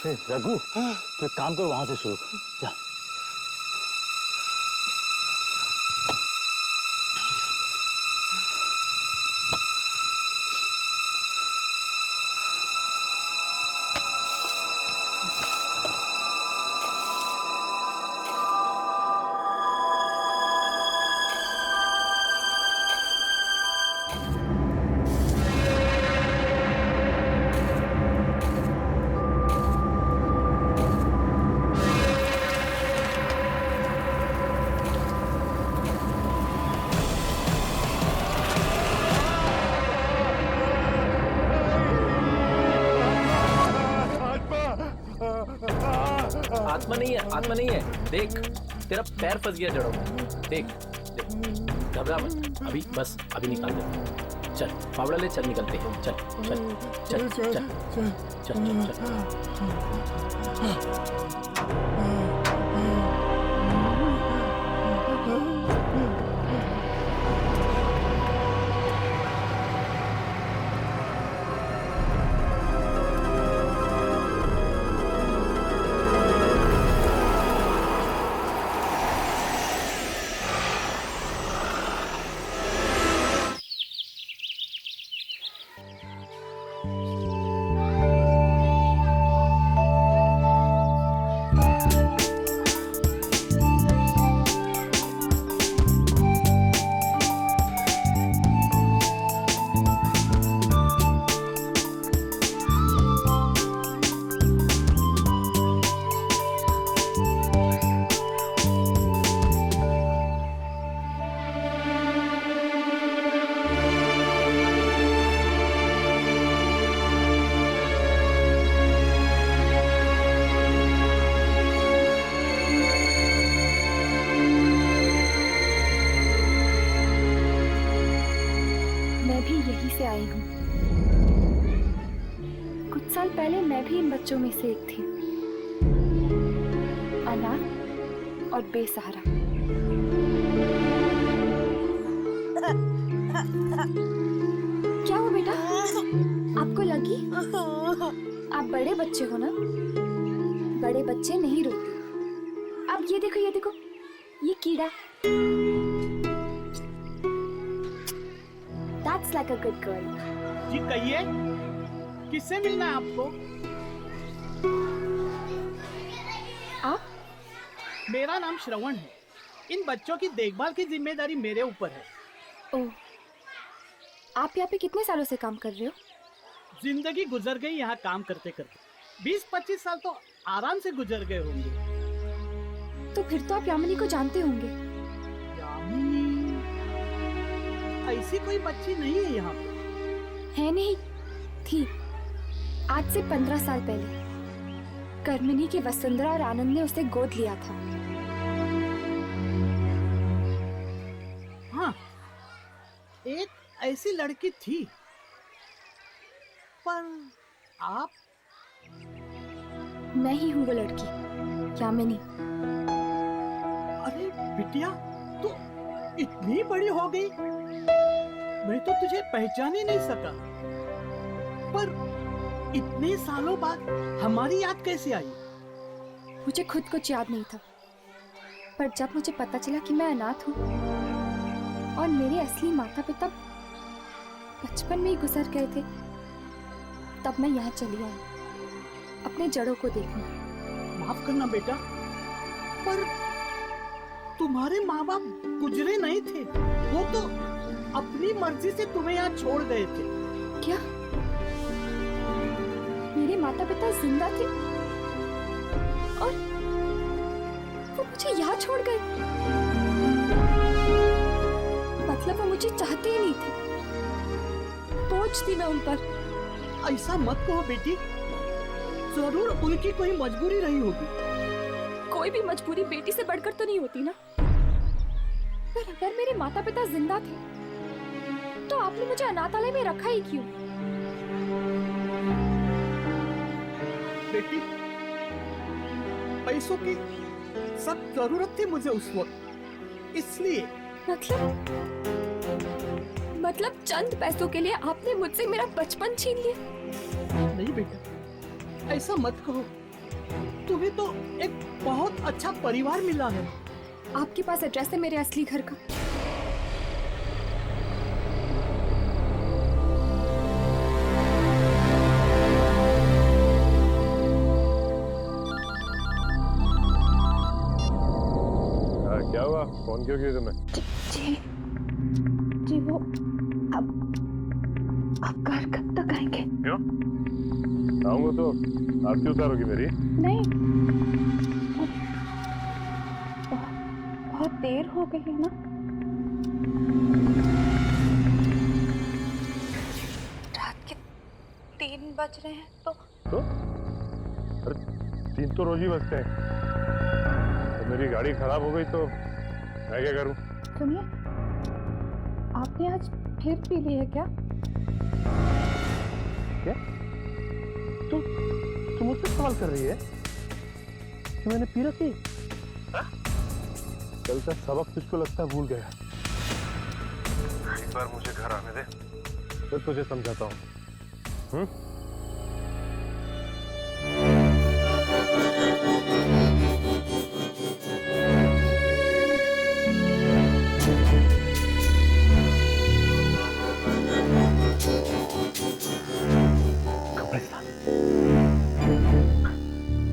रघु तो एक काम करो, वहां से शुरू कर। जा। आत्मा नहीं है, देख तेरा पैर फंस गया जड़ों में। देख घबरा मत, अभी निकाल दे। चल फावड़ा ले, चल निकलते हैं। चल चल चल चल चल चल चल। पहले मैं भी इन बच्चों में से एक थी, अनाथ और बेसहारा। क्या हुआ बेटा, आपको लगी? आप बड़े बच्चे हो ना, बड़े बच्चे नहीं रोते। अब ये देखो, ये कीड़ा। That's like a good girl. जी कहिए, किससे मिलना है आपको? आप? मेरा नाम श्रवण है। इन बच्चों की देखभाल की जिम्मेदारी मेरे ऊपर है। ओह, आप यहाँ पे कितने सालों से काम कर रहे हो? जिंदगी गुजर गई यहाँ काम करते करते। 20-25 साल तो आराम से गुजर गए होंगे। तो फिर तो आप यामिनी को जानते होंगे। यामिनी? ऐसी कोई बच्ची नहीं है यहाँ पे। है नहीं, थी। आज से 15 साल पहले कर्मिनी के वसुंधरा और आनंद ने उसे गोद लिया था। हाँ, एक ऐसी लड़की थी। पर आप? मैं ही हूँ वो लड़की, यामिनी। अरे बिटिया, तू इतनी बड़ी हो गई, मैं तो तुझे पहचान ही नहीं सका। पर इतने सालों बाद हमारी याद कैसे आई? मुझे खुद कुछ याद नहीं था, पर जब मुझे पता चला कि मैं अनाथ हूँ और मेरे असली माता पिता बचपन में ही गुजर गए थे, तब मैं यहाँ चली आई अपने जड़ों को देखने। माफ करना बेटा, पर तुम्हारे माँ बाप गुजरे नहीं थे, वो तो अपनी मर्जी से तुम्हें यहाँ छोड़ गए थे। क्या मेरे माता पिता जिंदा थे और वो मुझे यहाँ छोड़ गए? मतलब वो मुझे चाहते ही नहीं थे, बोझ थी मैं उन पर। ऐसा मत कहो बेटी, जरूर उनकी कोई मजबूरी रही होगी। कोई भी मजबूरी बेटी से बढ़कर तो नहीं होती ना। पर अगर मेरे माता पिता जिंदा थे तो आपने मुझे अनाथालय में रखा ही क्यों? बेटी, पैसों की सख्त जरूरत थी मुझे उस वक्त, इसलिए। मतलब चंद पैसों के लिए आपने मुझसे मेरा बचपन छीन लिया? नहीं बेटा, ऐसा मत कहो। तुम्हें तो एक बहुत अच्छा परिवार मिला है। आपके पास एड्रेस है मेरे असली घर का? क्या हुआ? फोन क्यों किया तुमने? जी जी वो अब आप घर कब तक आएंगे? क्यों? आऊंगा तो आरती उतारोगी मेरी? नहीं, बहुत देर हो गई है ना। रात के 3 बज रहे हैं तो अरे 3 तो रोज ही बजते हैं। तो मेरी गाड़ी खराब हो गई तो मैं क्या करूं? सुनिए, आपने आज फिर पी ली है क्या? क्या? तुम मुझसे सवाल कर रही है कि मैंने पी रखी? कल का सबक तुझको लगता है भूल गया। एक बार मुझे घर आने दे, फिर तुझे समझाता हूँ।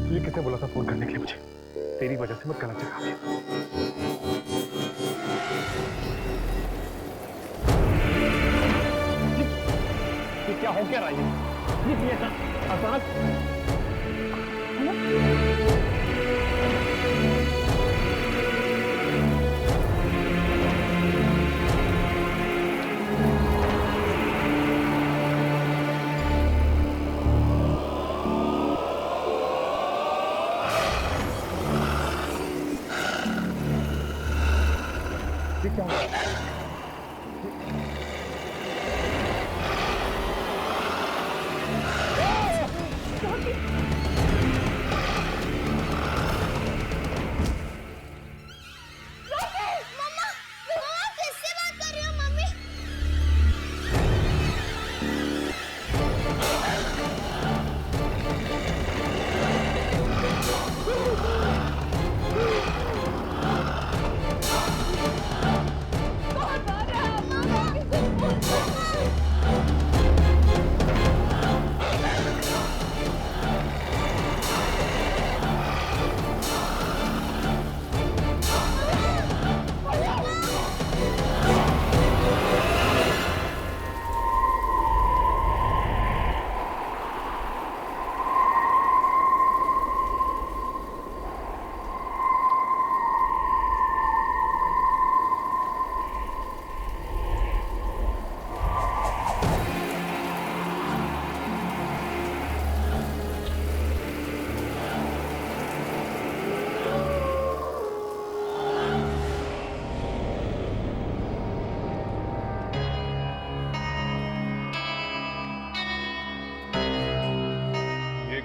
तुझे किसने बोला था फोन करने के लिए मुझे? तेरी वजह से मैं गलत जगह गया। ये क्या हो क्या रहा है? ये अचानक ये क्या हुआ?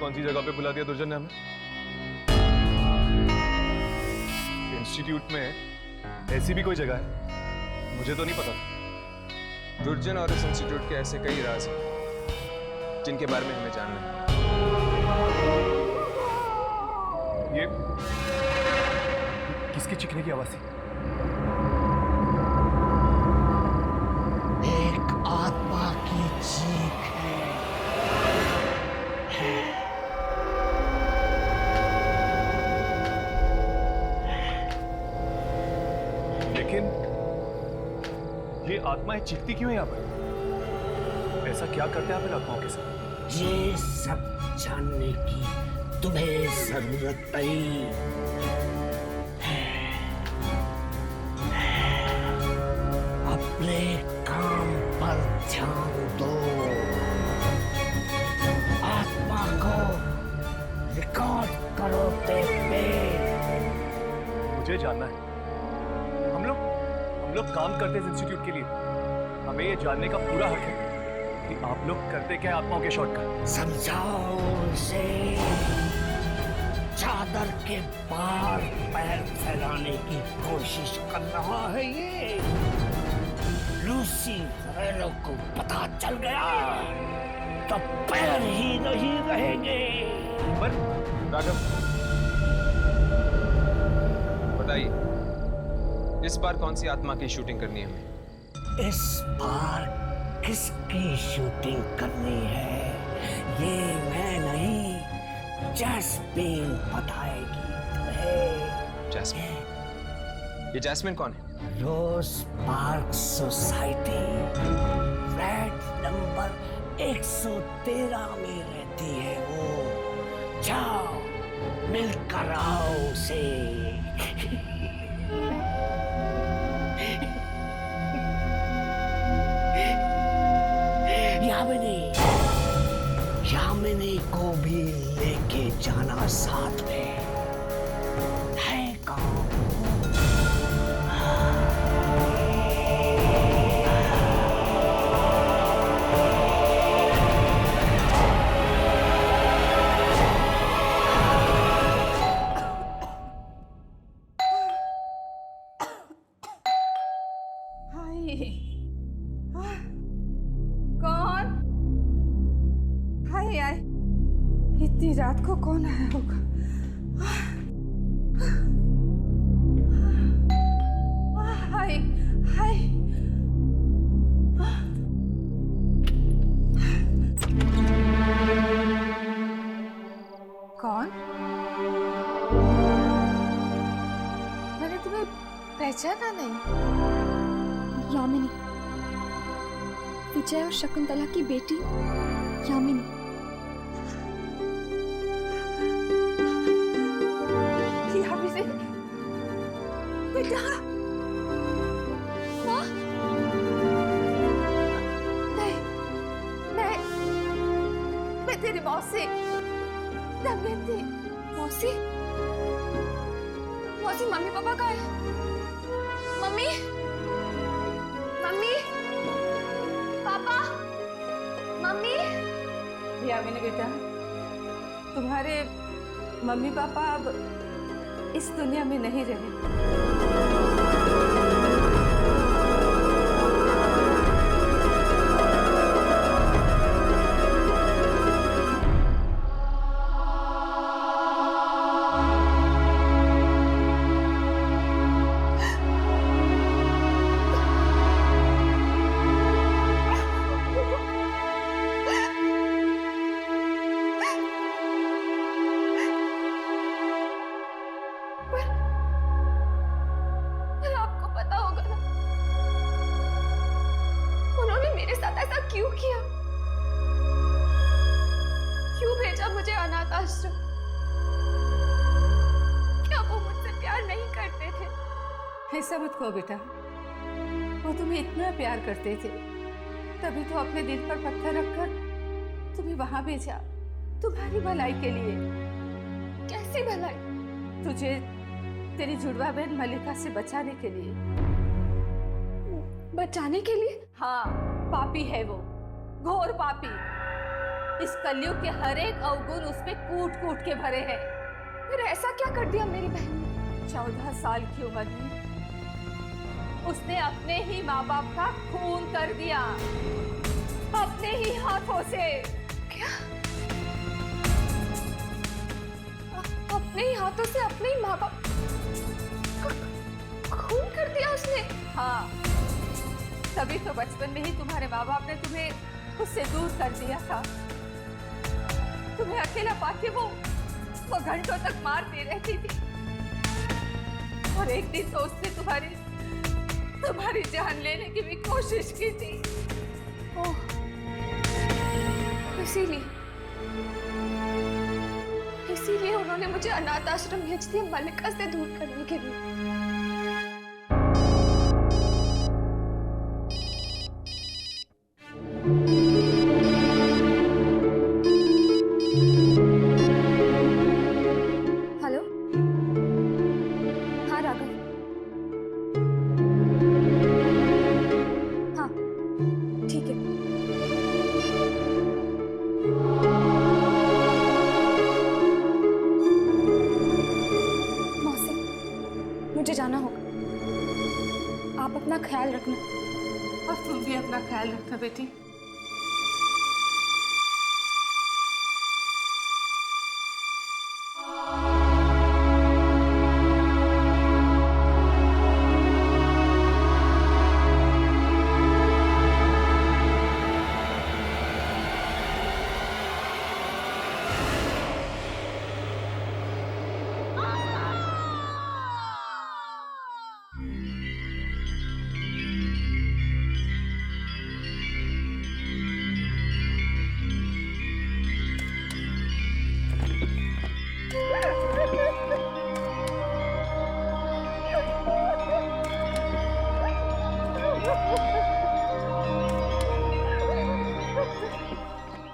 कौन सी जगह पे बुला दिया दुर्जन ने हमें? इंस्टीट्यूट में ऐसी भी कोई जगह है? मुझे तो नहीं पता। दुर्जन और इस इंस्टीट्यूट के ऐसे कई राज हैं जिनके बारे में हमें जानना है। ये किसकी चीखने की आवाज थी? एक आत्मा की चीख है। लेकिन ये आत्माएं चीखती क्यों है यहाँ पर? ऐसा क्या करते हैं आप इन आत्माओं के साथ? ये सब जानने की तुम्हें जरूरत नहीं है। अपने काम पर ध्यान दो। आत्मा को रिकॉर्ड करो पे। मुझे जानना है। हम लोग काम करते हैं इस इंस्टीट्यूट के लिए। हमें ये जानने का पूरा हक है कि आप लोग करते क्या आत्माओं के शॉट का। समझाओ उसे। चादर के पार पैर फैलाने की कोशिश कर रहा है ये। लूसी फेलो को पता चल गया तो पैर ही नहीं रहेंगे। पर राघव, बताइए, इस बार कौन सी आत्मा की शूटिंग करनी है हमें? इस बार किसकी शूटिंग करनी है ये मैं नहीं, जैस्मीन बताएगी तुम्हें। जैस्मीन? ये जैस्मीन कौन है? रोज पार्क सोसाइटी फ्लैट नंबर 113 में रहती है वो। जाओ मिलकर आओ उसे। यामिनी को भी लेके जाना साथ में, है कौन? कौन? हाय हाय, इतनी रात को कौन आया होगा? हाय हाय, कौन? मैंने तुम्हें पहचाना नहीं। यामिनी, विजय और शकुंतला की बेटी यामिनी। यामिनी, बेटा। माँ? नहीं, मैं तेरी मौसी दमयंती। मौसी? मौसी, मम्मी पापा कहाँ है? मम्मी? मम्मी? पापा? मम्मी? यामिनी बेटा, तुम्हारे मम्मी पापा अब इस दुनिया में नहीं रहे। क्यों किया? क्यों भेजा मुझे अनाथ आश्रम? क्या वो मुझसे प्यार नहीं करते थे? ऐसा मत कहो बेटा, वो तुम्हें इतना प्यार करते थे, तभी तो अपने दिल पर पत्थर रखकर तुम्हें वहां भेजा, तुम्हारी भलाई के लिए। कैसी भलाई? तुझे तेरी जुड़वा बहन मल्लिका से बचाने के लिए। बचाने के लिए? हाँ, पापी है वो, घोर पापी। इस कलयुग के हर एक अवगुण उसमें कूट कूट के भरे हैं। फिर ऐसा क्या कर दिया मेरी बहन? 14 साल की उम्र में उसने अपने ही माँ बाप का खून कर दिया, अपने ही हाथों से। क्या? अपने ही हाथों से अपने ही माँ बाप खून कर दिया उसने? हाँ, तभी तो बचपन में ही तुम्हारे माँ बाप ने तुम्हें उससे दूर कर दिया था। तुम्हें अकेला पाके वो घंटों तक मारती रहती थी, और एक दिन तो उसने तुम्हारी जान लेने की भी कोशिश की थी। ओह, इसीलिए उन्होंने मुझे अनाथ आश्रम भेज दिया मल्लिका से दूर करने के लिए। हेलो, हाँ राघव, हाँ ठीक है। मौसी, मुझे जाना होगा, आप अपना ख्याल रखना। और तुम भी अपना ख्याल रखना बेटी।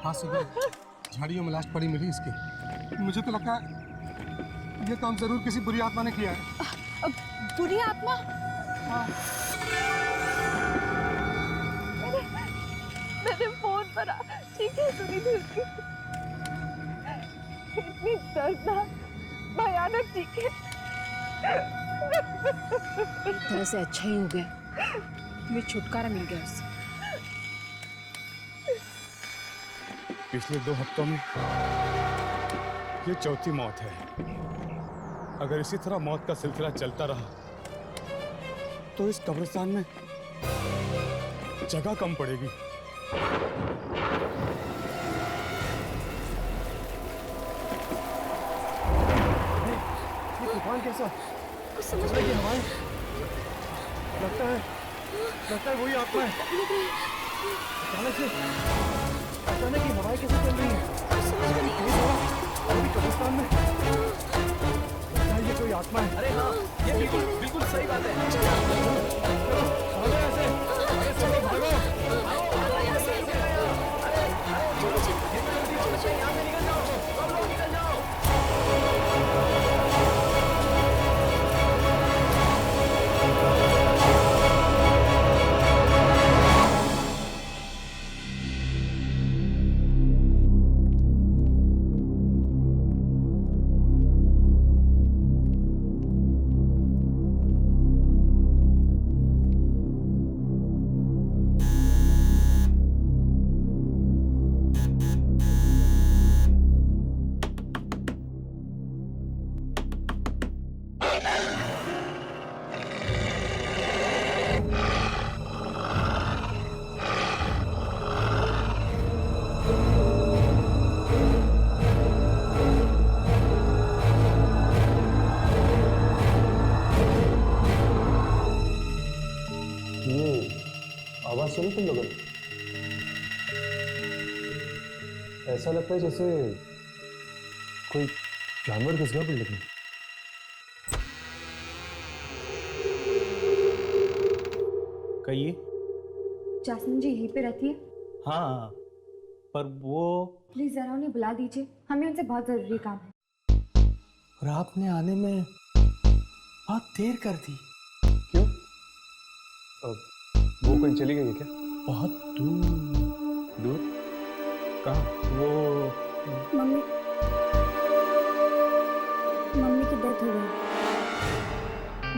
हाँ सुबह झाड़ियों में लाश पड़ी मिली इसकी। मुझे तो लगता है ये काम जरूर किसी बुरी आत्मा ने किया है। बुरी आत्मा? हाँ। मैंने फोन पर चीखें सुनी थी उसकी, इतनी दर्दनाक भयानक चीखें। एक तरह से अच्छा ही हो गया, मुझे छुटकारा मिल गया उससे। पिछले 2 हफ्तों में ये चौथी मौत है। अगर इसी तरह मौत का सिलसिला चलता रहा तो इस कब्रिस्तान में जगह कम पड़ेगी। ये तूफान कैसा? कुछ समझ की हवाएं लगता है वही आत्मा है। अचानक की हवाएं कैसे चल रही हैं? अभी कब्रिस्तान में लगता है ये कोई आत्मा है। अरे हाँ, ये बिल्कुल बिल्कुल सही बात है। भागो ऐसे, अरे चलो भागो। यहाँ से निकल जाओ, सब लोग निकल जाओ। आवाज सुनी तुम लोगों ने? ऐसा लगता है जैसे कोई जानवर घुस गया बिल्डिंग में। कहिए। जासमीन जी यहीं पे रहती है? हाँ, पर वो प्लीज जरा उन्हें बुला दीजिए, हमें उनसे बहुत जरूरी काम है। और आपने आने में बहुत देर कर दी। क्यों? वो कहीं चली गई है क्या? बहुत दूर। दूर? कहाँ? वो मम्मी की डेथ हो गई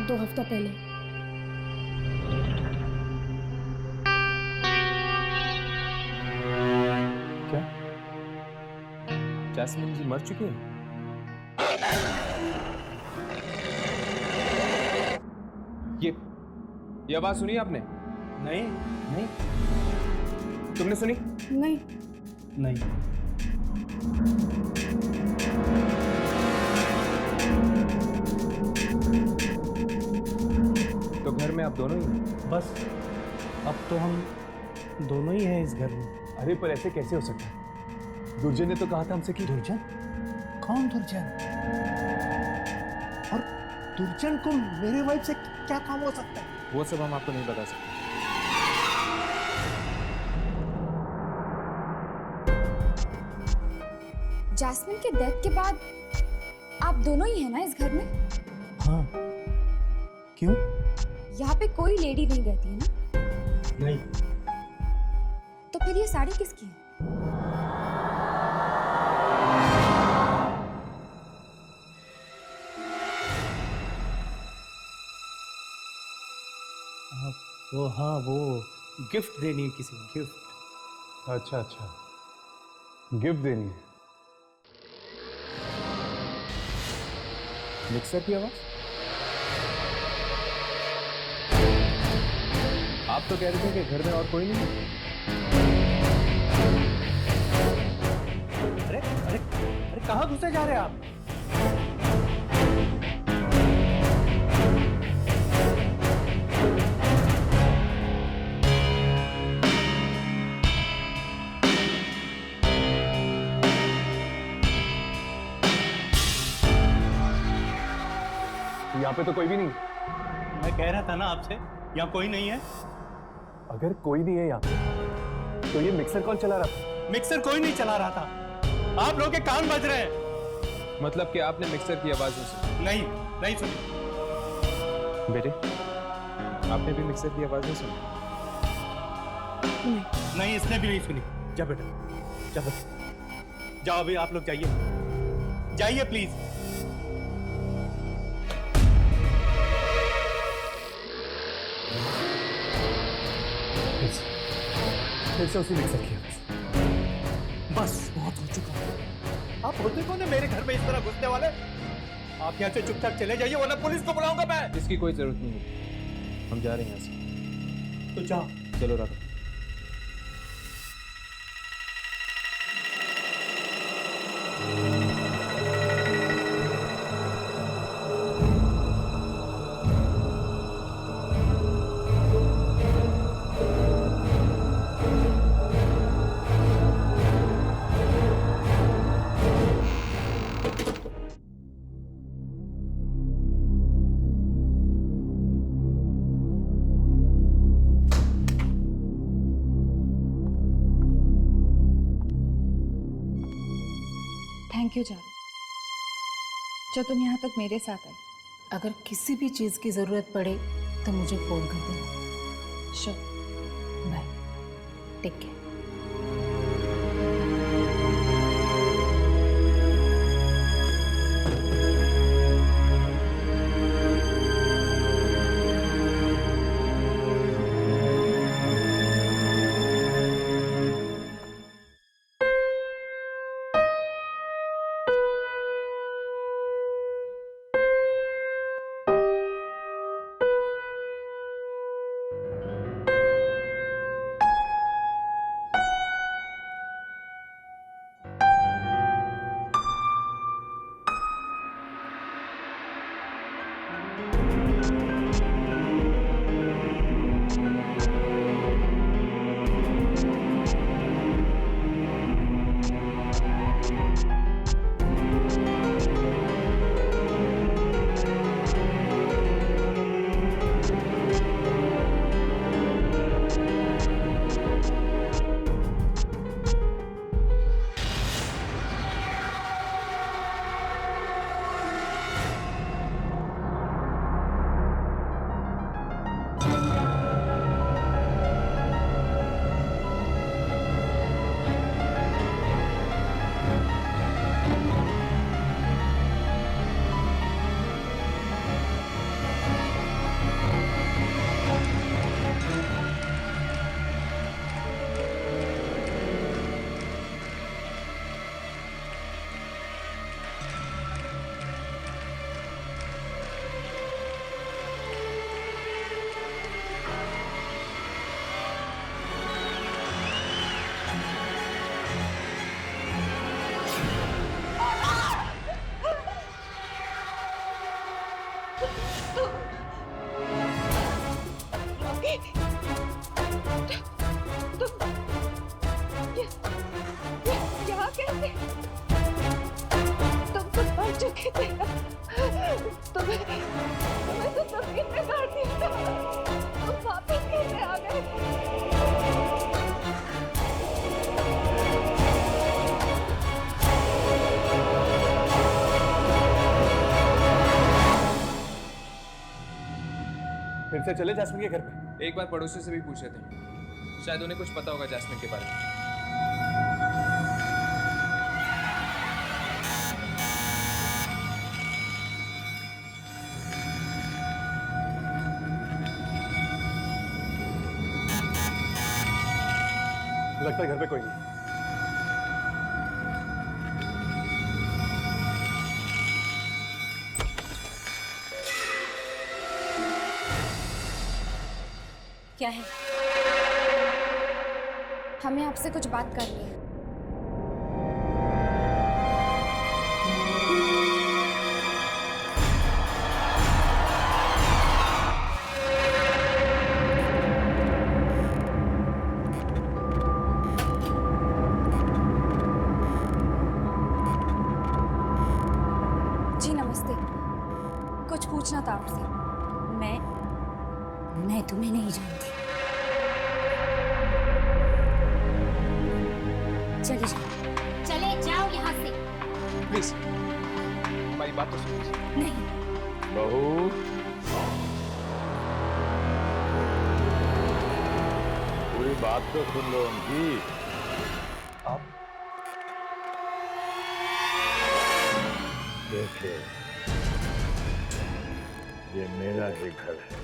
2 हफ्ता पहले। क्या? जैस्मिन जी मर चुकी है? ये आवाज सुनी आपने? नहीं नहीं तुमने सुनी? नहीं नहीं। तो घर में आप दोनों ही हैं? बस अब तो हम दोनों ही हैं इस घर में। अरे पर ऐसे कैसे हो सकता है? दुर्जन ने तो कहा था हमसे कि दुर्जन? कौन दुर्जन? और दुर्जन को मेरे वाइफ से क्या काम हो सकता है? वो सब हम आपको नहीं बता सकते। जासमीन के डेथ के बाद आप दोनों ही हैं ना इस घर में? हाँ। क्यों? यहाँ पे कोई लेडी नहीं रहती है ना? नहीं। तो फिर ये साड़ी किसकी है? वो गिफ्ट देनी है किसी को, गिफ्ट। अच्छा अच्छा, गिफ्ट देनी है। मिक्सर की आवाज? आप तो कह रहे थे कि घर में और कोई नहीं है। अरे अरे अरे कहाँ घुसे जा रहे हैं आप? यहाँ पे तो कोई भी नहीं। मैं कह रहा था ना आपसे, यहाँ कोई नहीं है। अगर कोई नहीं है यहाँ पे तो ये मिक्सर कौन चला रहा था? मिक्सर कोई नहीं चला रहा था, आप लोगों के कान बज रहे हैं। मतलब कि आपने मिक्सर की आवाज़ सुनी? नहीं, नहीं सुनी। बेटे, आपने भी मिक्सर की आवाज़ नहीं सुनी? नहीं, इसने भी नहीं सुनी। जा बेटा, जा बेटा, जाओ अभी आप लोग जाइए, जाइए प्लीज। फिर से उसी मिक्सर की आवाज। बस बहुत हो चुका। आप होते कौन है मेरे घर में इस तरह घुसने वाले? आप यहाँ से चुपचाप चले जाइए वरना पुलिस को बुलाऊंगा मैं। इसकी कोई जरूरत नहीं है, हम जा रहे हैं यहाँ से। तो जाओ। चलो राघव। थैंक यू चारू, जो तुम यहाँ तक मेरे साथ आए। अगर किसी भी चीज़ की ज़रूरत पड़े तो मुझे फ़ोन कर देना। Sure, bye, take care. यहाँ कैसे? तुम तो मर चुके थे ना। तुम्हें तो जमीन में गाड़ दिया था। तुम वापस कैसे आ गए? फिर से चले जैस्मिन के घर पे। एक बार पड़ोसी से भी पूछ लेते हैं, शायद उन्हें कुछ पता होगा जैस्मिन के बारे में। लगता है घर पे कोई नहीं। क्या है? हमें आपसे कुछ बात करनी है। जी नमस्ते, कुछ पूछना था आपसे। मैं तुम्हें नहीं जानती। चले जाओ, चले जाओ यहाँ से। प्लीज हमारी बात तो सुनिए। नहीं, बहू, पूरी बात तो सुन लो उनकी। आप देखिए, ये मेरा ही घर है।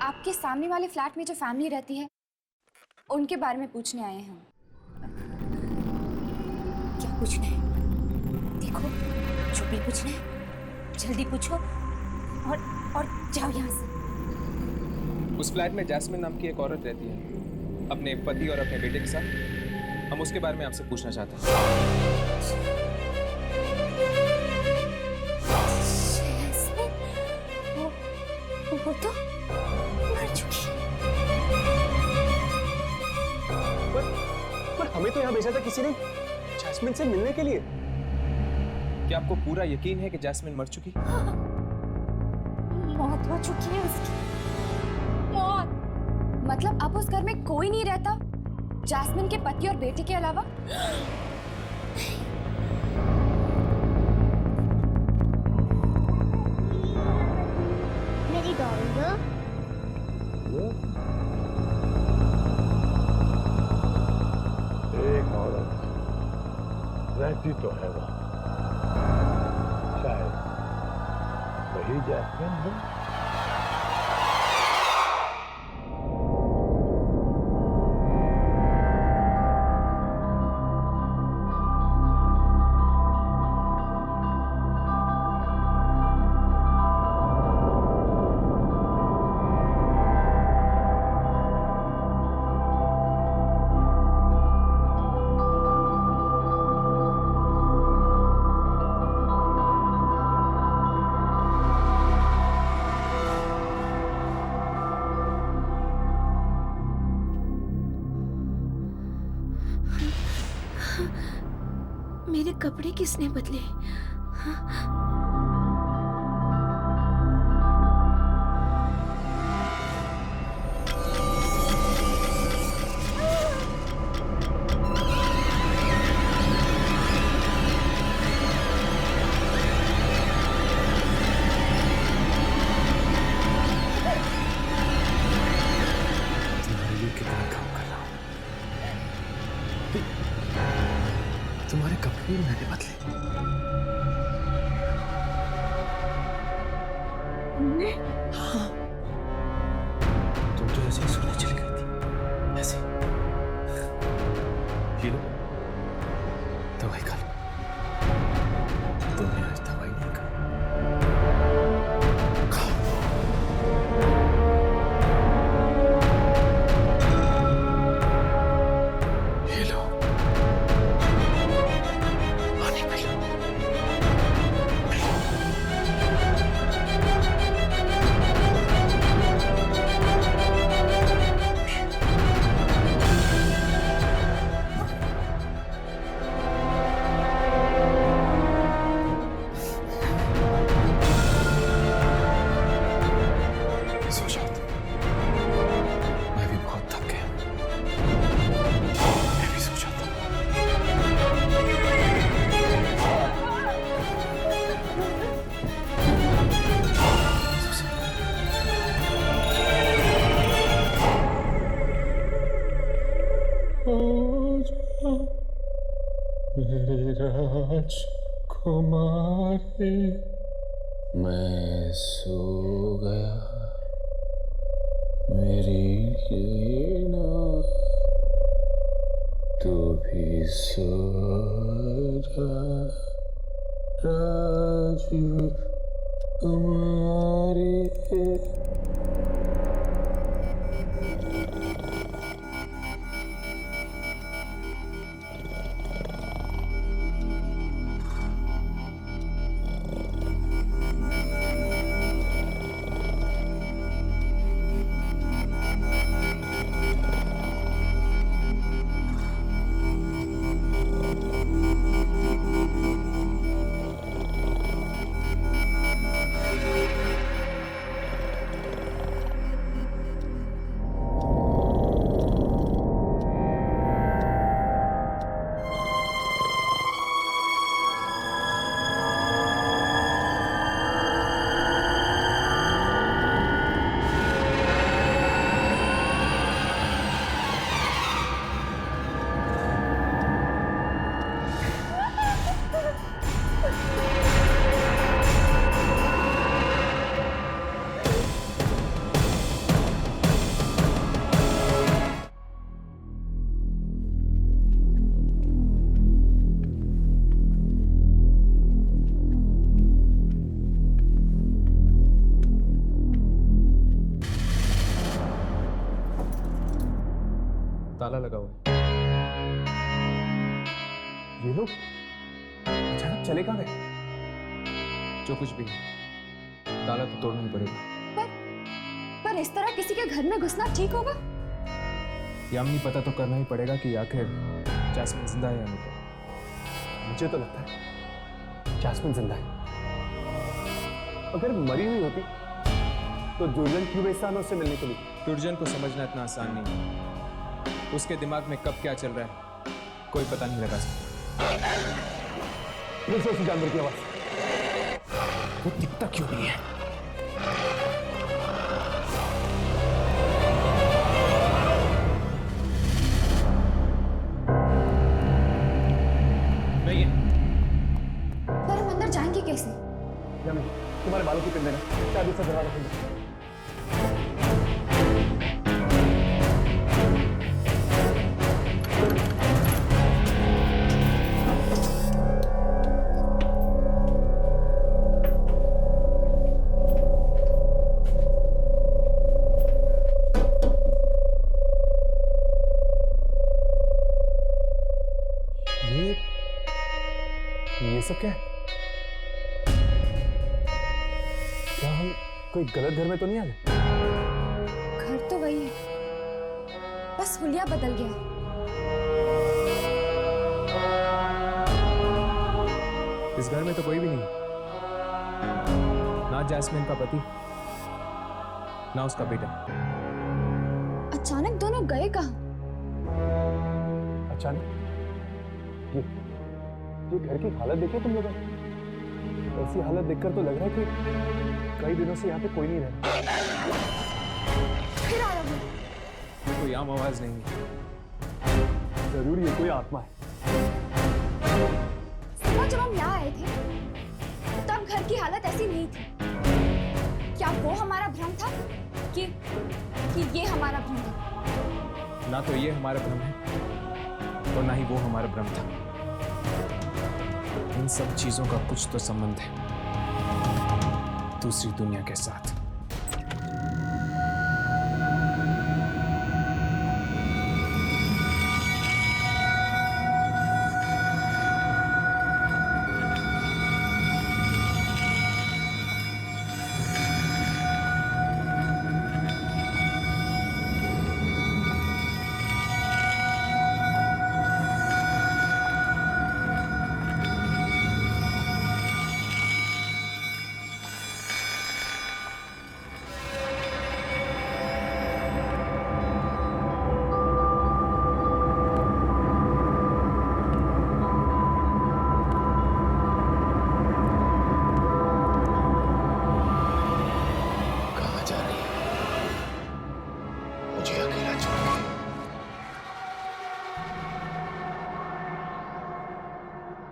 आपके सामने वाले फ्लैट में जो फैमिली रहती है उनके बारे में पूछने आए हैं हम। क्या पूछना है? देखो, जो भी पूछना है जल्दी पूछो और जाओ यहाँ से। उस फ्लैट में जैस्मिन नाम की एक औरत रहती है, अपने पति और अपने बेटे के साथ। हम उसके बारे में आपसे पूछना चाहते हैं। वो तो मर चुकी है। पर हमें तो यहाँ भेजा था किसी ने जैस्मिन से मिलने के लिए। क्या आपको पूरा यकीन है कि जैस्मिन मर चुकी? मौत हो चुकी है उसकी। मौत मतलब अब उस घर में कोई नहीं रहता जैस्मिन के पति और बेटे के अलावा? मेरी डॉल एक औरत रहती तो है वहां, शायद वही जैस्मिन है। मेरे कपड़े किसने बदले? तुम्हारे कपड़े भी मैंने बदले। हाँ, तुम तो ऐसे ही सोने चली गई थी, ऐसे। ये लो, दवाई खा लो। तुमने आज दवाई नहीं खाई। मेरी राजकुमारी, मैं सो गया, मेरी लीना, तू भी सो जा, राजकुमारी। ताला लगा हुआ है। ये लोग अचानक चले कहाँ गए? जो कुछ भी है, ताला तो तोड़ना ही पड़ेगा। पर इस तरह किसी के घर में घुसना ठीक होगा? यामिनी, पता तो करना ही पड़ेगा कि आखिर जैस्मिन जिंदा है या नहीं। मुझे तो लगता है जैस्मिन जिंदा है। अगर मरी हुई होती तो दुर्जन क्यों भेजता हमें उससे मिलने के लिए? दुर्जन को समझना इतना आसान नहीं है। उसके दिमाग में कब क्या चल रहा है कोई पता नहीं लगा सकता। फिर से उसी जानवर की आवाज। वो दिखता क्यों नहीं है? नहीं है। पर हम अंदर जाएंगे कैसे? तुम्हारे बालों की पिन देना, चाबी से दरवाजा खोल दो। ये सब क्या है? क्या हम कोई गलत घर में तो नहीं आ गए? घर तो वही है, बस हुलिया बदल गया है। इस घर में तो कोई भी नहीं, ना जैस्मिन का पति ना उसका बेटा। अचानक दोनों गए कहाँ? अचानक ये घर की हालत देखिए तुम लोगों। ऐसी हालत देखकर तो लग रहा है कि कई दिनों से यहाँ पे कोई नहीं रहा। फिर आ रहा हूँ। कोई आम आवाज नहीं है। जरूर ये कोई आत्मा है। सुबह जब हम यहाँ आए थे तब घर की हालत ऐसी नहीं थी। क्या वो हमारा भ्रम था कि ये हमारा भ्रम था? ना तो ये हमारा भ्रम है और ना ही वो हमारा भ्रम था। इन सब चीजों का कुछ तो संबंध है दूसरी दुनिया के साथ।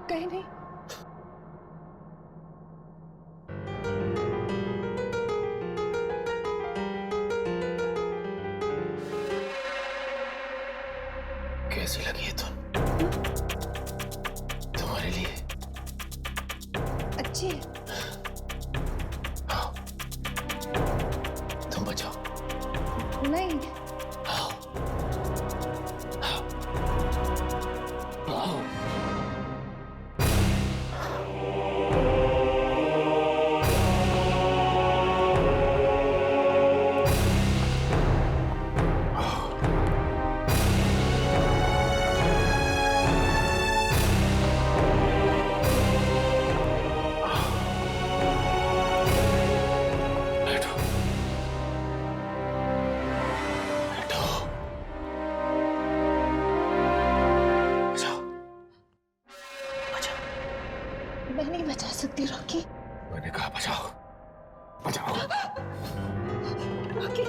कहीं नहीं। कैसी लगी है तुम? तुम्हारे लिए अच्छी है। आओ, तुम बचाओ। नहीं, आओ, आओ, आओ। मैं नहीं बचा सकती रॉकी। मैंने कहा बचाओ, बचाओ। Rocky,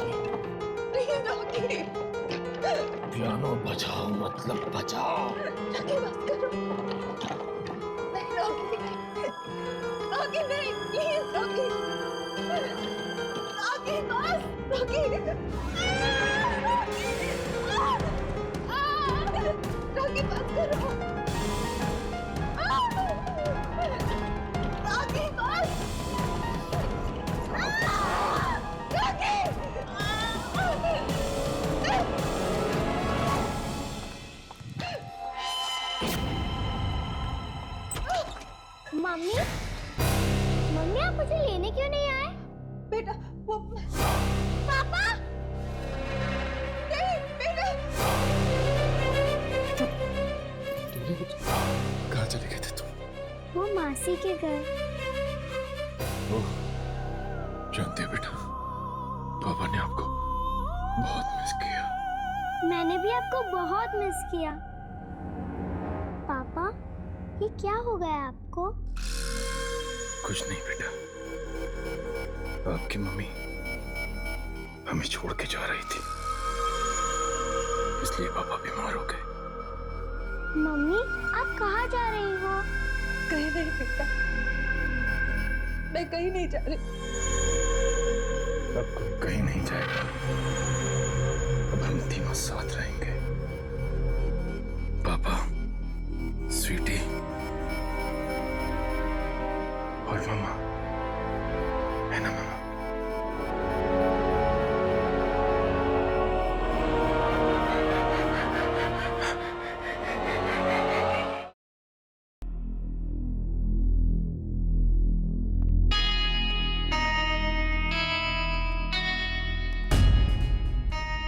please Rocky. पियानो बचाओ मतलब बचाओ। रॉकी बस करो। नहीं रॉकी, रॉकी नहीं, प्लीज रॉकी। रॉकी बस, रॉकी। रॉकी बस करो। रॉकी बस। रॉकी। मौसी के घर। जानते हैं बेटा, पापा ने आपको बहुत मिस किया। मैंने भी आपको बहुत मिस किया। पापा, ये क्या हो गया आपको? कुछ नहीं बेटा, आपकी मम्मी हमें छोड़ के जा रही थी, इसलिए पापा बीमार हो गए। मम्मी, आप कहाँ जा रही हो? कहीं नहीं बेटा, मैं कहीं नहीं जा रही। अब कोई कहीं नहीं जाएगा, अब हम तीनों साथ रहेंगे। पापा, स्वीटी और मामा, है ना मामा?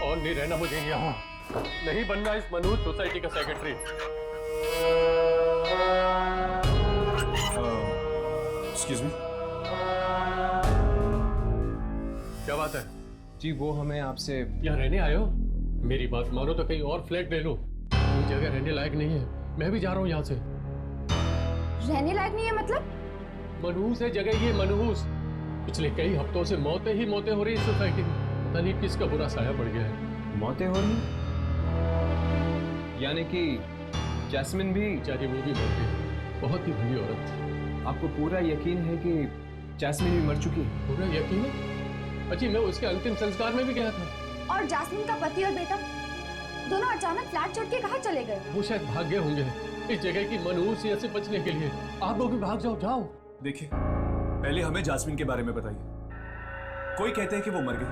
और नहीं रहना मुझे यहाँ, नहीं बनना इस मनहूस सोसाइटी का सेक्रेटरी। Excuse me. क्या बात है? जी वो हमें आपसे यहाँ रहने आए हो? मेरी बात मानो तो कहीं और फ्लैट ले लो, ये जगह रहने लायक नहीं है। मैं भी जा रहा हूँ यहाँ से। रहने लायक नहीं है मतलब? मनहूस है जगह ये, मनहूस। पिछले कई हफ्तों से मौतें ही मौतें हो रही है सोसाइटी में। पता नहीं किसका बुरा साया पड़ गया है। मौतें हो रही, यानी कि जैस्मिन भी? बेचारी वो भी मर गई, बहुत ही भली औरत थी। आपको पूरा यकीन है कि जैस्मिन भी मर चुकी है? पूरा यकीन है? अजी मैं उसके अंतिम संस्कार में भी गया था। और जास्मिन का पति और बेटा दोनों अचानक फ्लैट छोड़ के कहाँ चले गए? वो शायद भाग गए होंगे इस जगह की मनहूसियत से बचने के लिए। आप लोग भी भाग जाओ। जाओ। देखिए, पहले हमें जास्मिन के बारे में बताइए। कोई कहते हैं कि वो मर गई,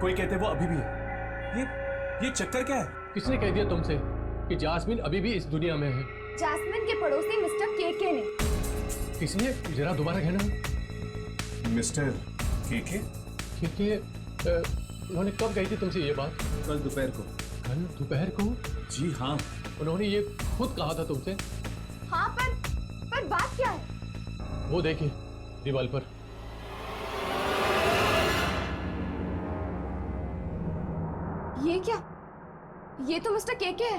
कोई कहते हैं वो अभी भी है। ये चक्कर क्या है? किसने कह दिया तुमसे कि जास्मिन अभी भी इस दुनिया में है? जास्मिन के पड़ोसी मिस्टर केके ने। किसने? जरा दोबारा कहना। मिस्टर केके? केके उन्होंने कब कही थी तुमसे ये बात? कल दोपहर को। कल दोपहर को? जी हाँ, उन्होंने ये खुद कहा था तुमसे? हाँ, पर बात क्या है? वो देखिए दीवार पर। ये क्या? ये तो मिस्टर केके है।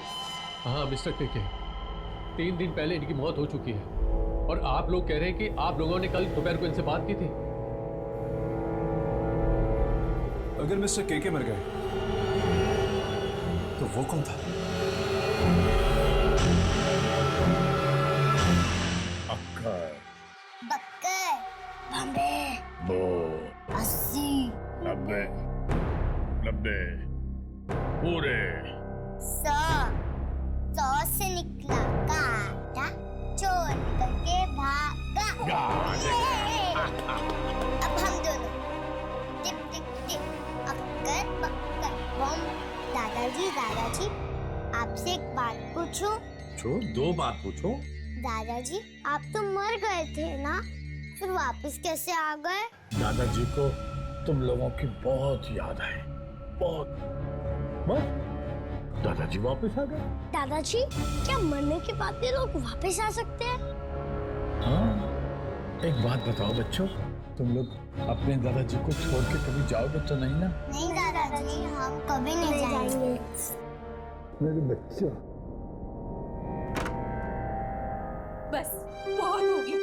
हाँ, मिस्टर केके। 3 दिन पहले इनकी मौत हो चुकी है और आप लोग कह रहे हैं कि आप लोगों ने कल दोपहर को इनसे बात की थी। अगर मिस्टर केके मर गए तो वो कौन था? अक्कर, बक्कर, बम्बे, बो, 80, 90, 90, पूरे 100 से निकला काटा, चोर करके भागा। अब हम दोनों टिप टिप टिप, अक्कर बक्कर बम। दादाजी, आपसे एक बात पूछूं? पूछो, 2 बात पूछो। दादाजी, आप तो मर गए थे ना, फिर वापस कैसे आ गए? दादाजी को तुम लोगों की बहुत याद है, बहुत। दादाजी वापस आ गए। दादाजी, क्या मरने के बाद भी लोग वापस आ सकते हैं? हाँ, एक बात बताओ बच्चों, तुम लोग अपने दादाजी को छोड़ के कभी जाओगे तो नहीं ना? नहीं दादाजी, हम कभी नहीं जाएंगे। मेरे बच्चों। बस बहुत हो गया।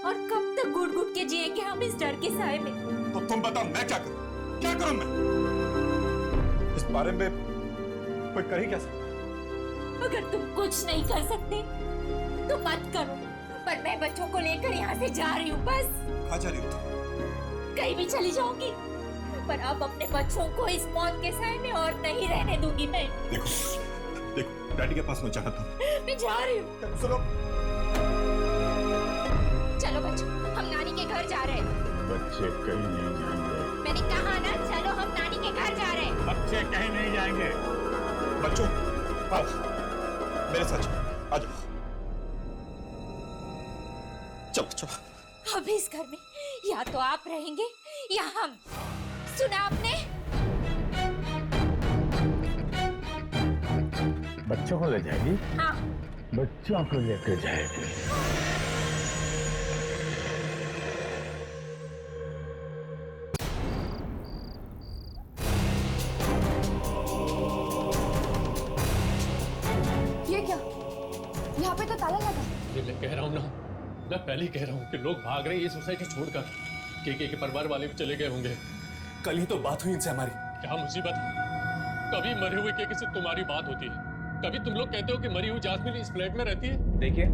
और कब तक घुट घुट के जिएंगे हम इस डर के साए में? तो तुम बताओ मैं क्या करूं? क्या करूं मैं? इस बारे में कोई कर ही क्या सकता? अगर तुम कुछ नहीं कर सकते तो मत करो, पर मैं बच्चों को लेकर यहाँ से जा रही हूँ। बस। कहाँ जा रही हो? कहीं भी चली जाऊंगी, पर अब अपने बच्चों को इस मौत के साए में और नहीं रहने दूंगी मैं। देखो, डैडी के पास मैं चाहता हूँ। मैं जा रही हूँ। सुनो, चलो बच्चों, हम नानी के घर जा रहे हैं। बच्चे कहीं नहीं जाएंगे। मैंने कहा ना, चलो हम नानी के घर जा रहे हैं। बच्चे कहीं नहीं जाएंगे। बच्चों, आओ, मेरे साथ चलो, आ जाओ। चलो चलो। अब इस घर में या तो आप रहेंगे या हम। सुना आपने? बच्चों को ले जाएगी? हाँ। बच्चों को लेकर जाएगी। तो ताला लगा है। ये मैं कह रहा हूँ ना, मैं पहले ही कह रहा हूँ कि लोग भाग रहे हैं ये सोसाइटी छोड़कर। के परिवार वाले भी चले गए होंगे। कल ही तो बात हुई इनसे हमारी। क्या मुसीबत है, कभी मरे हुए के से तुम्हारी बात होती है, कभी तुम लोग कहते हो कि मरी हुई जासमीन इस फ्लैट में रहती है। देखिए,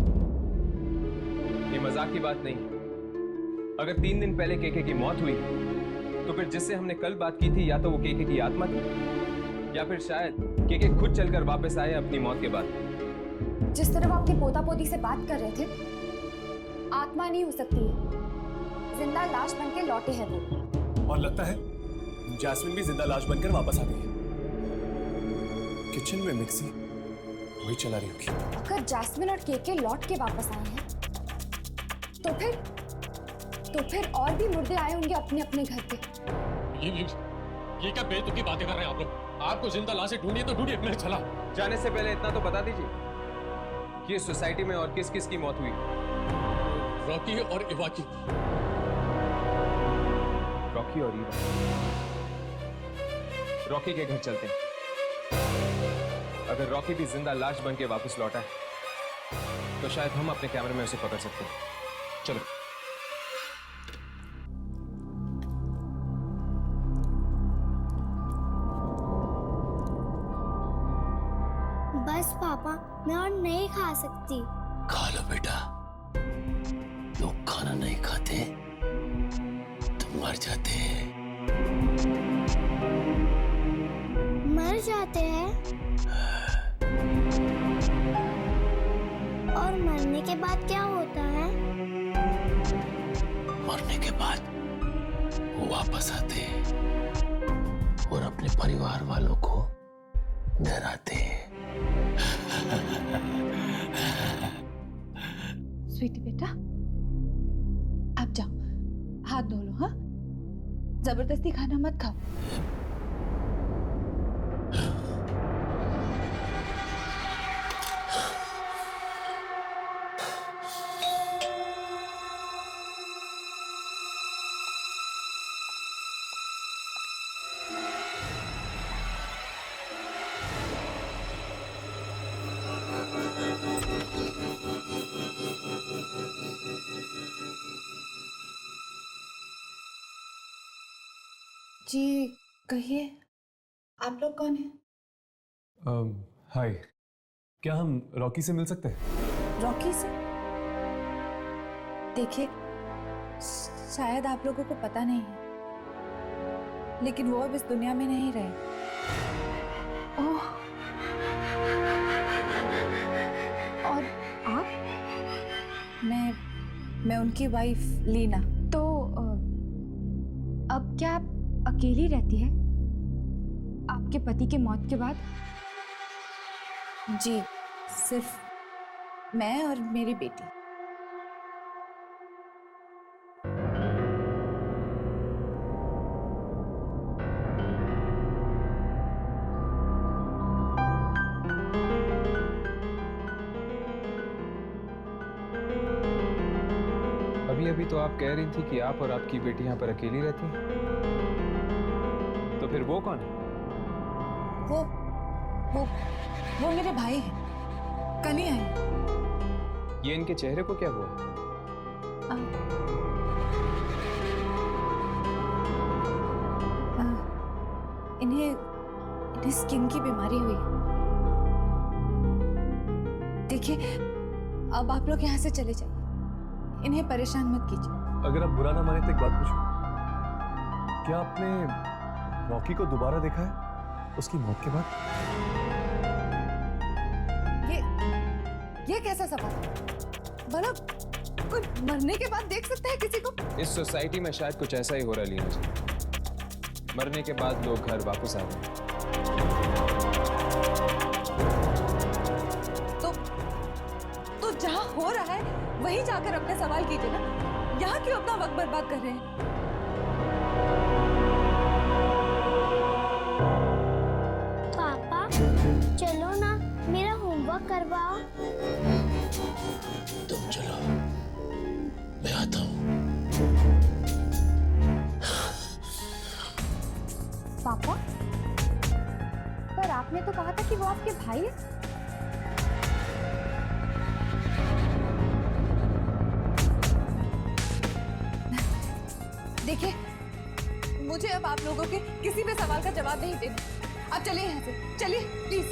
ये मजाक की बात नहीं। अगर 3 दिन पहले केके की मौत हुई तो फिर जिससे हमने कल बात की थी या तो वो केके की आत्मा थी या फिर शायद केके खुद चलकर वापस आए अपनी मौत के बाद। जिस तरह वो अपने पोता पोती से बात कर रहे थे, आत्मा नहीं हो सकती है, जिंदा लाश बन के लौटे हैं वो। और लगता है जैस्मिन भी जिंदा लाश बनकर वापस आ गई है। किचन में मिक्सी वही चला रही होगी। अगर जैस्मिन और केके लौट के वापस आए हैं तो फिर और भी मुर्दे आए होंगे अपने अपने घर पे। ये क्या बेतुकी बातें कर रहे हैं आप लोग। आपको जिंदा लाशें ढूंढिए तो ढूंढिए, मैं चला। जाने से पहले इतना तो बता दीजिए कि इस सोसाइटी में और किस किस की मौत हुई। रॉकी और इवा की। रॉकी और इवा। रॉकी के घर चलते हैं। अगर रॉकी भी जिंदा लाश बन के वापस लौटा है तो शायद हम अपने कैमरे में उसे पकड़ सकते हैं। चलो। बस पापा, मैं और नहीं खा सकती। खा लो बेटा, लोग खाना नहीं खाते तो मर जाते हैं। मर जाते हैं? और मरने के बाद क्या होता है? मरने के बाद वो वापस आते हैं और अपने परिवार वालों को डराते हैं। स्वीटी बेटा, आप जाओ, हाथ धो लो। हाँ, जबरदस्ती खाना मत खाओ। जी कहिए, आप लोग कौन हैं? हाय, क्या हम रॉकी से मिल सकते हैं? रॉकी से? देखिए, शायद आप लोगों को पता नहीं है, लेकिन वो अब इस दुनिया में नहीं रहे। ओह, और आप? मैं उनकी वाइफ लीना। तो अब क्या आप अकेली रहती है आपके पति के मौत के बाद? जी, सिर्फ मैं और मेरी बेटी। अभी तो आप कह रही थी कि आप और आपकी बेटी यहाँ पर अकेली रहती हैं। तो फिर वो कौन है? वो मेरे भाई हैं, कल ही आए। ये इनके चेहरे को क्या हुआ? इन्हें स्किन की बीमारी हुई। देखिए, अब आप लोग यहाँ से चले जाइए, इन्हें परेशान मत कीजिए। अगर आप बुरा ना माने तो एक बात पूछूं, क्या आपने रॉकी को दोबारा देखा है उसकी मौत के बाद? ये कैसा सवाल है? भला कोई मरने के बाद देख सकता है किसी को? इस सोसाइटी में शायद कुछ ऐसा ही हो रहा है लीना जी। मरने के बाद लोग घर वापस आ रहे हैं। तो जहाँ हो रहा है वहीं जाकर अपने सवाल कीजिए ना। यहाँ क्यों अपना वक्त बर्बाद कर रहे हैं? पापा, चलो ना, मेरा होमवर्क करवाओ। तुम चलो, मैं आता हूँ। पापा, पर आपने तो कहा था कि वो आपके भाई है। देखिए, मुझे अब आप लोगों के किसी भी सवाल का जवाब नहीं देना। आप चलिए यहाँ से, चलिए प्लीज।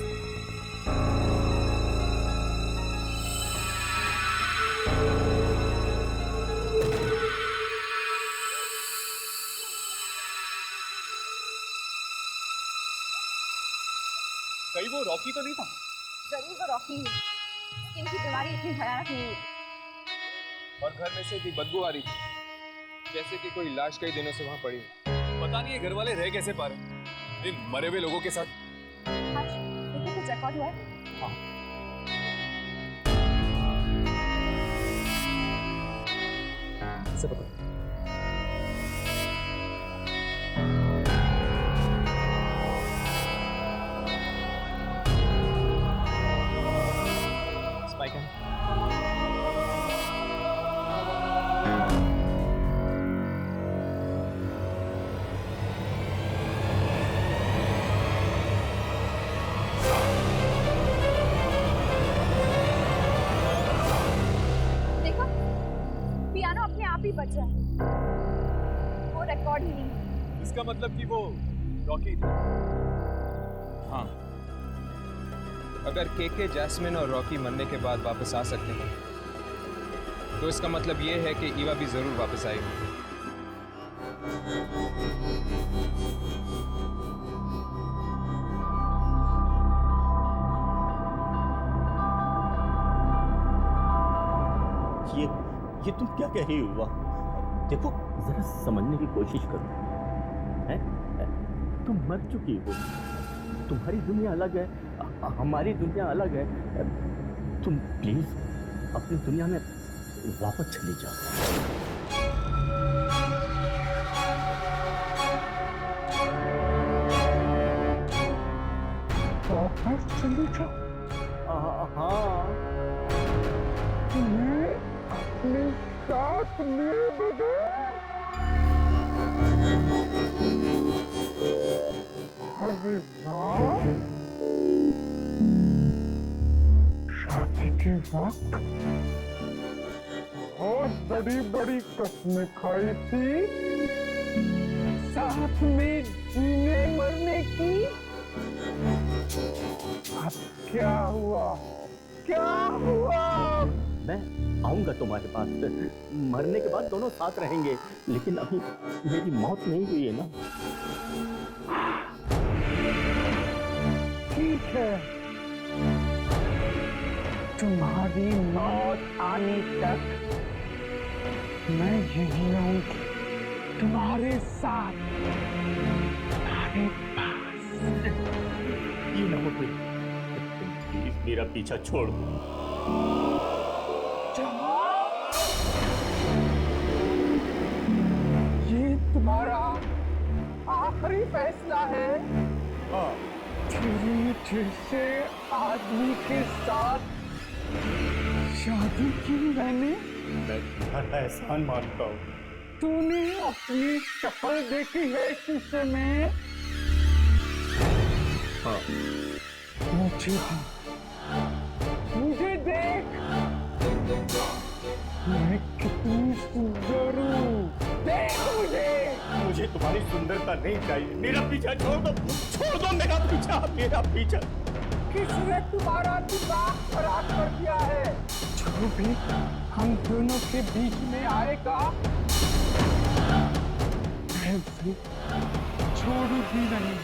कहीं वो रॉकी तो नहीं था? जरूर वो रॉकी है। इनकी बीमारी इतनी भयानक नहीं हुई। और घर में से भी बदबू आ रही थी, जैसे कि कोई लाश कई दिनों से वहां पड़ी। पता नहीं ये घर वाले रह कैसे पा रहे इन मरे हुए लोगों के साथ। देखिए कुछ रिकॉर्ड हुआ है। से पता स्पाइक है। देखो, पियानो अपने आप ही बज रहा है। वो रिकॉर्ड ही नहीं है। इसका मतलब कि वो रॉकी थी। हाँ, अगर केके, जैस्मिन और रॉकी मरने के बाद वापस आ सकते हैं, तो इसका मतलब ये है कि ईवा भी जरूर वापस आएगी। ये तुम क्या कह रही हो युवा? देखो जरा समझने की कोशिश करो। हैं? तुम मर चुकी हो, तुम्हारी दुनिया अलग है, हमारी दुनिया अलग है। तुम प्लीज अपनी दुनिया में वापस चली जाओ। वापस चली जाओ? हाँ, तुम्हें अपने साथ लिए बगैर अरे वाह! शादी के वक्त बहुत बड़ी बड़ी कस्में खाई थी, साथ में जीने मरने की। अब क्या हुआ? क्या हुआ? मैं आऊंगा तुम्हारे पास, मरने के बाद दोनों साथ रहेंगे, लेकिन अभी मेरी मौत नहीं हुई है ना। ठीक है, तुम्हारी मौत आने तक मैं यहीं रहूंगी, तुम्हारे साथ, तुम्हारे पास। ये ना हो प्लीज मेरा पीछा छोड़ दो। ये तुम्हारा आखिरी फैसला है? हाँ। तेरे जैसे आदमी के साथ शादी की मैंने? मैं तुम्हारा एहसान मानता हूँ। तूने अपनी शक्ल देखी है शीशे में? हाँ। मुझे देख, मैं कितनी सुंदर हूँ। देख मुझे तुम्हारी सुंदरता नहीं चाहिए, मेरा पीछा छोड़ दो मेरा पीछा। किसने तुम्हारा दिमाग खराब कर दिया है? जो भी हम दोनों के बीच में आएगा, मैं उसे छोड़ूंगी नहीं।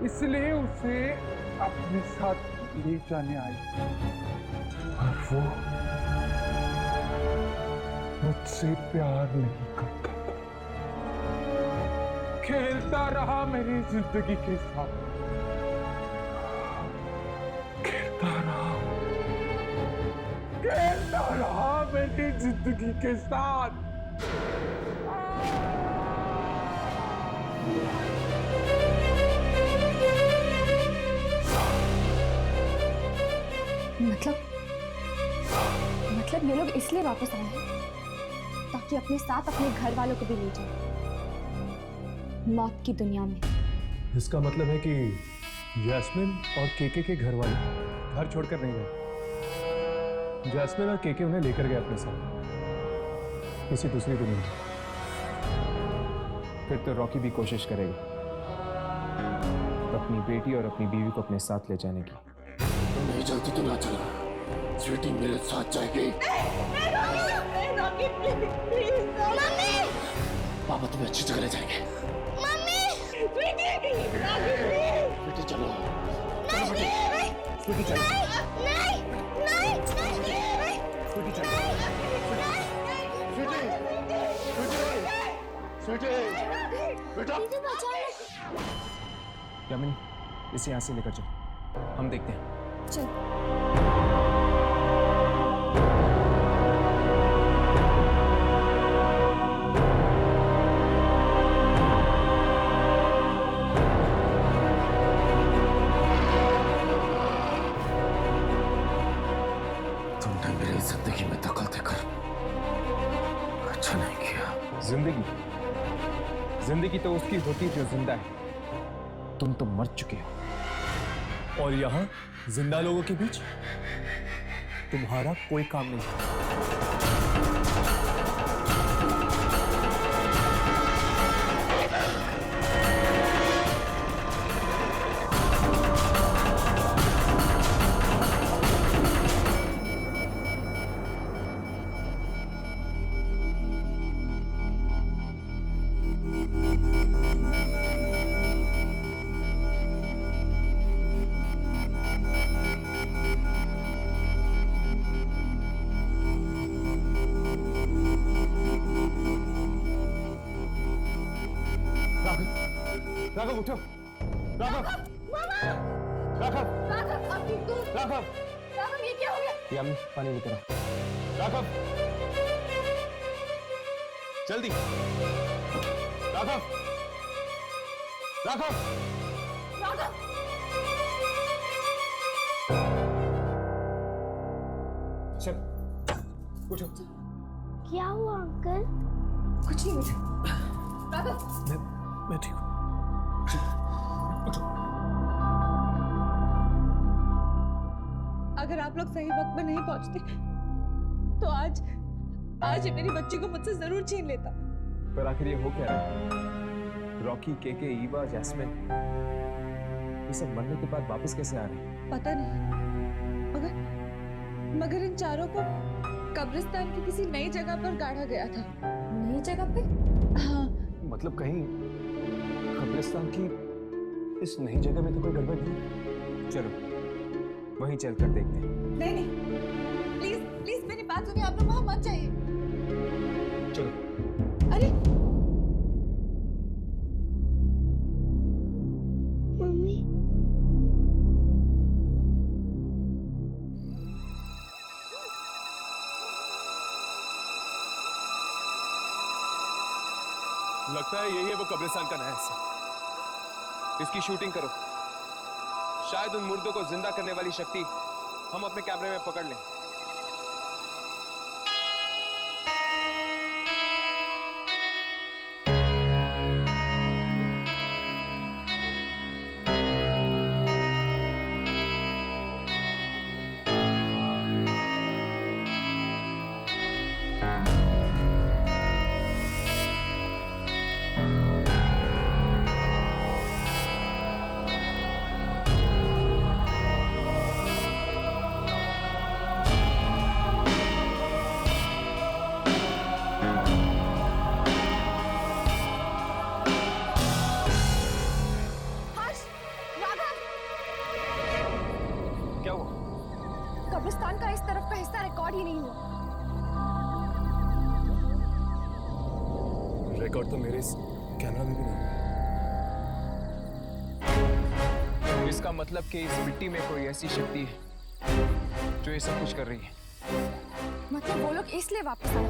इसलिए उसे अपने साथ ले जाने आई और वो मुझसे प्यार नहीं करता था। खेलता रहा मेरी जिंदगी के साथ, खेलता रहा मेरी जिंदगी के साथ। मतलब ये लोग इसलिए वापस आए हैं ताकि अपने साथ अपने घर वालों को भी ले जाए मौत की दुनिया में। इसका मतलब है कि जैस्मिन और केके के घर वाले घर छोड़कर नहीं गए। जैस्मिन और केके उन्हें लेकर गए अपने साथ किसी दूसरी दुनिया में। फिर तो रॉकी भी कोशिश करेगा अपनी बेटी और अपनी बीवी को अपने साथ ले जाने की। नहीं जल्दी तो ना चला, स्वीटी मेरे साथ जाएगी। पापा तुम्हें अच्छी जगह ले जाएंगे। स्वीटी चलो, स्वीटी चलो, स्वीटी चलो, स्वीटी बेटा। यामिनी, इसे यहाँ से लेकर चलो, हम देखते हैं। तुमने मेरी जिंदगी में दखल देकर अच्छा नहीं किया। जिंदगी तो उसकी होती जो जिंदा है। तुम तो मर चुके हो और यहाँ जिंदा लोगों के बीच तुम्हारा कोई काम नहीं। राघव उठो, राघव, राघव, राघव, ये क्या हो गया? यामिनी, पानी लेकर आओ। राघव, जल्दी, राघव, राघव, चल, उठो। क्या हुआ अंकल? कुछ नहीं बेटा। राघव, मैं ठीक हूँ। अगर आप लोग सही वक्त में नहीं पहुंचते तो आज मेरी बच्ची को मुझसे जरूर छीन लेता। पर आखिर ये हो क्या रहा है? रॉकी, केके, ईवा, जैस्मिन, ये सब मरने के बाद वापस कैसे आ रहे हैं? पता नहीं, मगर इन चारों को कब्रिस्तान की किसी नई जगह पर गाड़ा गया था। नई जगह पे? हाँ। मतलब कहीं कब्रिस्तान की इस नई जगह में तो कोई गड़बड़ नहीं। चलो वहीं चलकर देखते हैं। नहीं, प्लीज प्लीज मेरी बात सुनिए, आप लोग वहां मत जाइए। चलो। अरे मम्मी, लगता है यही है वो कब्रिस्तान का नया हिस्सा। इसकी शूटिंग करो, शायद उन मुर्दों को जिंदा करने वाली शक्ति हम अपने कैमरे में पकड़ लें। इसका मतलब कि इस मिट्टी में कोई ऐसी शक्ति है जो ये सब कुछ कर रही है। मतलब वो लोग इसलिए वापस आए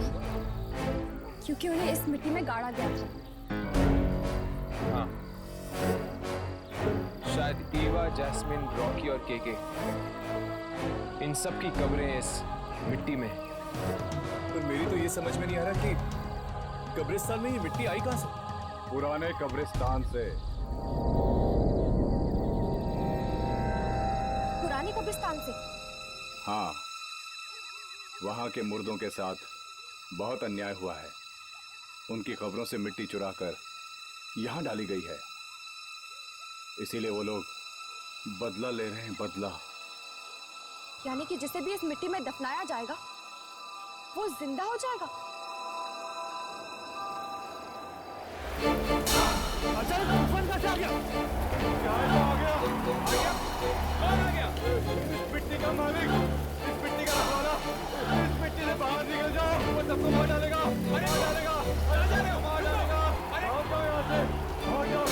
क्योंकि उन्हें इस मिट्टी में गाड़ा गया था। हाँ, शायद ईवा, जैस्मिन, रॉकी और केके, इन सब की कब्रें इस मिट्टी में। पर मेरी तो ये समझ में नहीं आ रहा कि कब्रिस्तान में ये मिट्टी आई कहां से? पुराने कब्रिस्तान से। पुरानी कब्रिस्तान से? हाँ, वहां के मुर्दों के साथ बहुत अन्याय हुआ है। उनकी कब्रों से मिट्टी चुराकर यहां डाली गई है, इसीलिए वो लोग बदला ले रहे हैं, बदला। यानी कि जिसे भी इस मिट्टी में दफनाया जाएगा वो जिंदा हो जाएगा। अचानक तूफान कैसे आ गया? क्या है, आ गया? कौन आ गया? इस मिट्टी का मालिक, इस मिट्टी का रखवाला, इस मिट्टी से बाहर निकल जाओ, वो सबको मार डालेगा, मार डालेगा, मार डालेगा, मार डालेगा। भाग जाओ यहाँ से, भाग जाओ।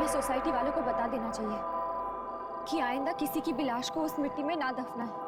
सोसाइटी वालों को बता देना चाहिए कि आइंदा किसी की भी लाश को उस मिट्टी में ना दफनाएं।